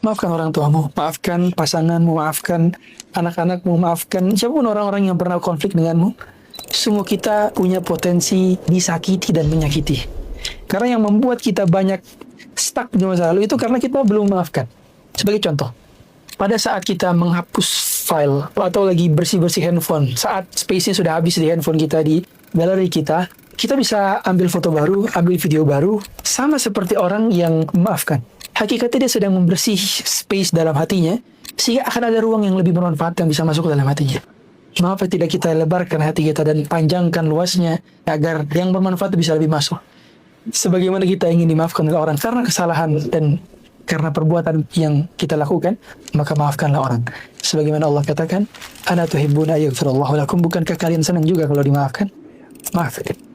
Maafkan orang tuamu, maafkan pasanganmu, maafkan anak-anakmu, maafkan siapapun orang-orang yang pernah konflik denganmu. Semua kita punya potensi disakiti dan menyakiti. Karena yang membuat kita banyak stuck di masa lalu itu karena kita belum memaafkan. Sebagai contoh, pada saat kita menghapus file atau lagi bersih-bersih handphone, saat space-nya sudah habis di handphone kita, di galeri kita, kita bisa ambil foto baru, ambil video baru, sama seperti orang yang memaafkan. Hakikatnya dia sedang membersih space dalam hatinya, sehingga akan ada ruang yang lebih bermanfaat yang bisa masuk ke dalam hatinya. Mengapa tidak kita lebarkan hati kita dan panjangkan luasnya, agar yang bermanfaat bisa lebih masuk. Sebagaimana kita ingin dimaafkan oleh orang karena kesalahan dan karena perbuatan yang kita lakukan, maka maafkanlah orang. Sebagaimana Allah katakan, "Ana tuhibbuna yaghfirallahu lakum." Bukankah kalian senang juga kalau dimaafkan? Maafkan.